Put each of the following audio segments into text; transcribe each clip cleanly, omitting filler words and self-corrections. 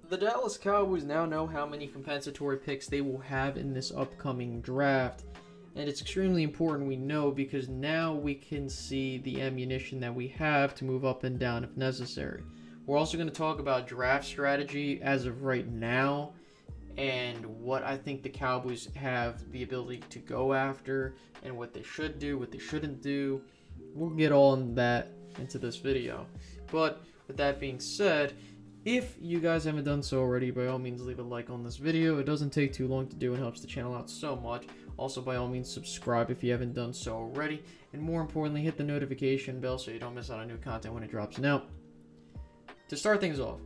The Dallas Cowboys now know how many compensatory picks they will have in this upcoming draft. And it's extremely important we know because now we can see the ammunition that we have to move up and down if necessary. We're also going to talk about draft strategy as of right now and what I think the Cowboys have the ability to go after and what they should do, what they shouldn't do. We'll get all in that into this video. But with that being said, if you guys haven't done so already, by all means leave a like on this video. It doesn't take too long to do and helps the channel out so much. Also, by all means, subscribe if you haven't done so already. And more importantly, hit the notification bell so you don't miss out on new content when it drops. Now, to start things off,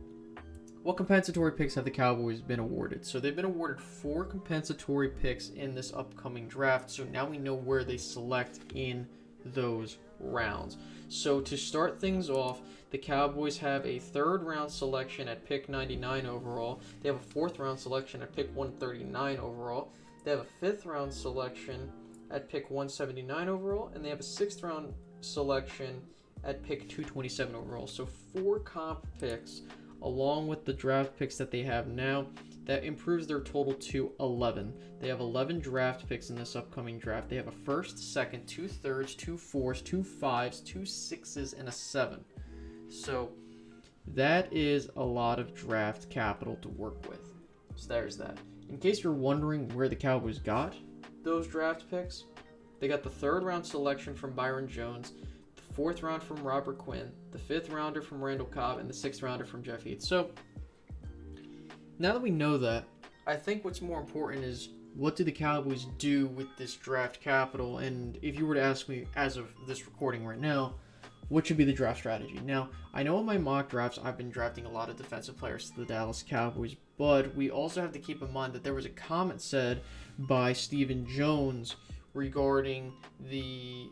what compensatory picks have the Cowboys been awarded? So they've been awarded 4 compensatory picks in this upcoming draft. So now we know where they select in those rounds. So to start things off, the Cowboys have a 3rd round selection at pick 99 overall. They have a 4th round selection at pick 139 overall. They have a 5th round selection at pick 179 overall, and they have a 6th round selection at pick 227 overall. So 4 comp picks along with the draft picks that they have now. That improves their total to 11. They have 11 draft picks in this upcoming draft. They have a 1st, 2nd, 2 3rds, 2 4s, 2 5s, 2 6s, and a 7. So that is a lot of draft capital to work with. So there's that. In case you're wondering where the Cowboys got those draft picks, they got the 3rd round selection from Byron Jones, the 4th round from Robert Quinn, the 5th rounder from Randall Cobb, and the 6th rounder from Jeff Heath. So now that we know that, I think what's more important is what do the Cowboys do with this draft capital? And if you were to ask me as of this recording right now, what should be the draft strategy? Now, I know in my mock drafts, I've been drafting a lot of defensive players to the Dallas Cowboys, but we also have to keep in mind that there was a comment said by Stephen Jones regarding the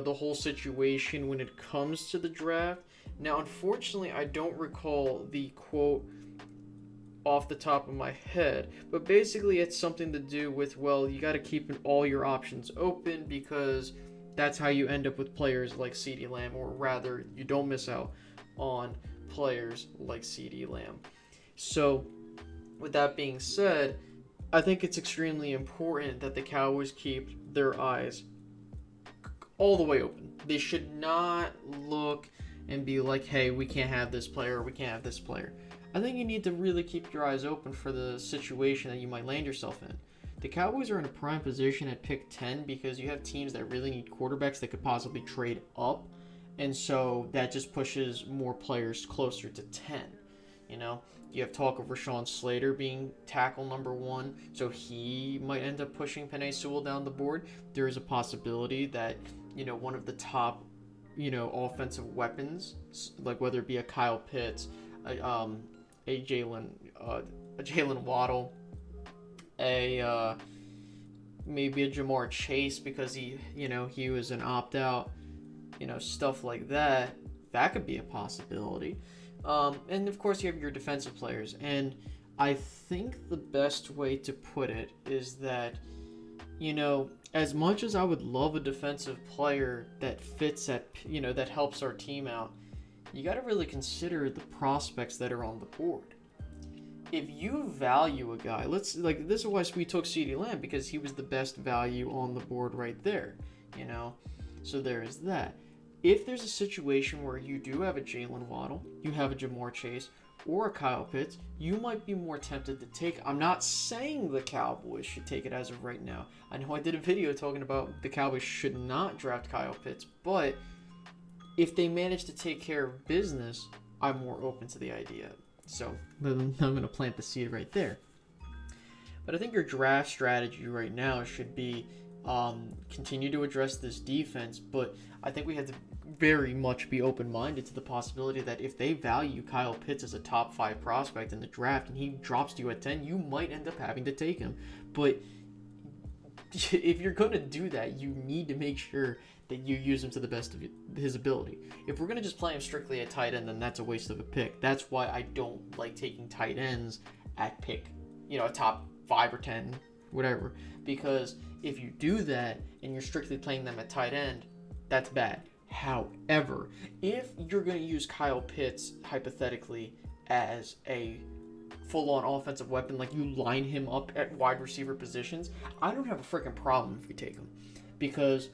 whole situation when it comes to the draft. Now, unfortunately, I don't recall the quote off the top of my head, but basically it's something to do with, well, you got to keep all your options open because that's how you end up with players like CeeDee Lamb, or rather, you don't miss out on players like CeeDee Lamb. So, with that being said, I think it's extremely important that the Cowboys keep their eyes all the way open. They should not look and be like, hey, we can't have this player, or we can't have this player. I think you need to really keep your eyes open for the situation that you might land yourself in. The Cowboys are in a prime position at pick 10 because you have teams that really need quarterbacks that could possibly trade up. And so that just pushes more players closer to 10. You have talk of Rashawn Slater being tackle number 1. So he might end up pushing Penei Sewell down the board. There is a possibility that, one of the top, offensive weapons, like whether it be a Kyle Pitts, a Jalen Waddle, maybe a Jamar Chase because he was an opt-out, stuff like that. That could be a possibility. And of course you have your defensive players. And I think the best way to put it is that, as much as I would love a defensive player that fits that helps our team out, you got to really consider the prospects that are on the board. If you value a guy, this is why we took CeeDee Lamb, because he was the best value on the board right there, So there is that. If there's a situation where you do have a Jalen Waddle, you have a Jamar Chase, or a Kyle Pitts, you might be more tempted to take. I'm not saying the Cowboys should take it as of right now. I know I did a video talking about the Cowboys should not draft Kyle Pitts, but if they manage to take care of business, I'm more open to the idea. So I'm going to plant the seed right there. But I think your draft strategy right now should be continue to address this defense, but I think we have to very much be open-minded to the possibility that if they value Kyle Pitts as a top 5 prospect in the draft and he drops to you at 10, you might end up having to take him. But if you're going to do that, you need to make sure that you use him to the best of his ability. If we're going to just play him strictly at tight end, then that's a waste of a pick. That's why I don't like taking tight ends at pick, a top 5 or 10, whatever. Because if you do that and you're strictly playing them at tight end, that's bad. However, if you're going to use Kyle Pitts, hypothetically, as a full-on offensive weapon, like you line him up at wide receiver positions, I don't have a freaking problem if we take him. Because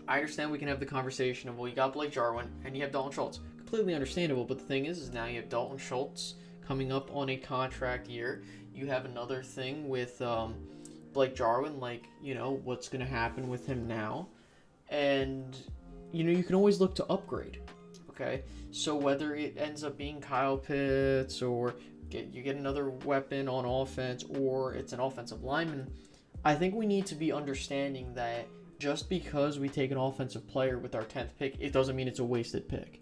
I understand we can have the conversation of, well, you got Blake Jarwin and you have Dalton Schultz. Completely understandable, but the thing is now you have Dalton Schultz coming up on a contract year. You have another thing with Blake Jarwin, like, you know, what's going to happen with him now. And, you know, you can always look to upgrade, okay? So whether it ends up being Kyle Pitts or you get another weapon on offense or it's an offensive lineman, I think we need to be understanding that just because we take an offensive player with our 10th pick, it doesn't mean it's a wasted pick.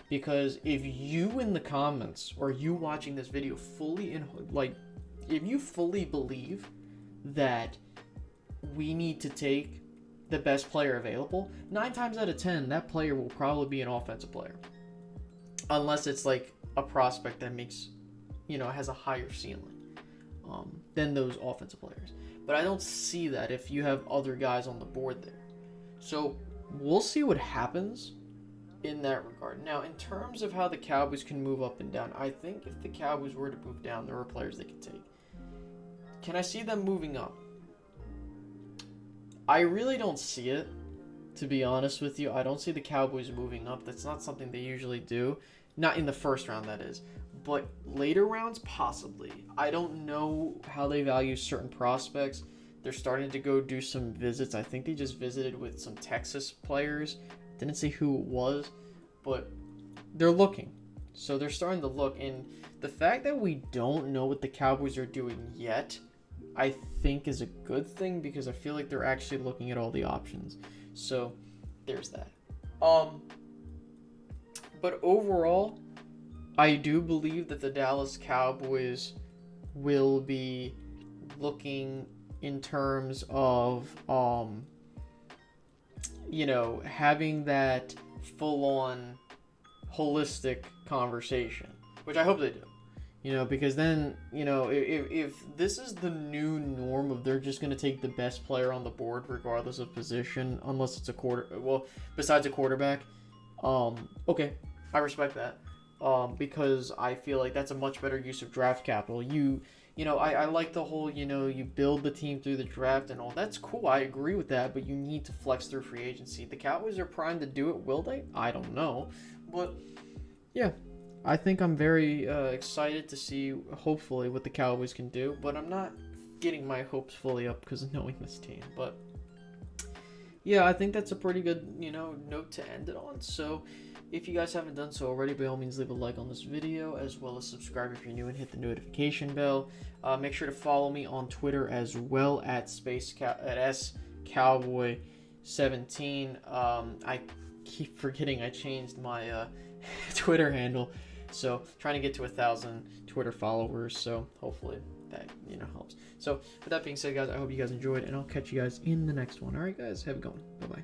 Because if you in the comments or you watching this video if you fully believe that we need to take the best player available, 9 times out of 10, that player will probably be an offensive player. Unless it's like a prospect that makes, you know, has a higher ceiling than those offensive players. But I don't see that if you have other guys on the board there. So we'll see what happens in that regard. Now, in terms of how the Cowboys can move up and down, I think if the Cowboys were to move down, there are players they could take. Can I see them moving up? I really don't see it, to be honest with you. I don't see the Cowboys moving up. That's not something they usually do. Not in the first round, that is. But later rounds, possibly. I don't know how they value certain prospects. They're starting to go do some visits. I think they just visited with some Texas players. Didn't see who it was, but they're looking. So they're starting to look. And the fact that we don't know what the Cowboys are doing yet, I think is a good thing because I feel like they're actually looking at all the options. So there's that. But overall, I do believe that the Dallas Cowboys will be looking in terms of, you know, having that full-on holistic conversation, which I hope they do. You know, because then, you know, if this is the new norm of they're just going to take the best player on the board regardless of position, unless it's besides a quarterback, okay, I respect that. Because I feel like that's a much better use of draft capital. You know, I like the whole, you know, you build the team through the draft and all. That's cool. I agree with that, but you need to flex through free agency. The Cowboys are primed to do it. Will they? I don't know. But, yeah, I think I'm very excited to see, hopefully, what the Cowboys can do. But I'm not getting my hopes fully up because of knowing this team. But, yeah, I think that's a pretty good, you know, note to end it on. So, if you guys haven't done so already, by all means, leave a like on this video, as well as subscribe if you're new and hit the notification bell. Make sure to follow me on Twitter as well at @SCowboy17. I keep forgetting I changed my Twitter handle, so trying to get to 1,000 Twitter followers. So hopefully that, you know, helps. So with that being said, guys, I hope you guys enjoyed, and I'll catch you guys in the next one. All right, guys, have a good one. Bye bye.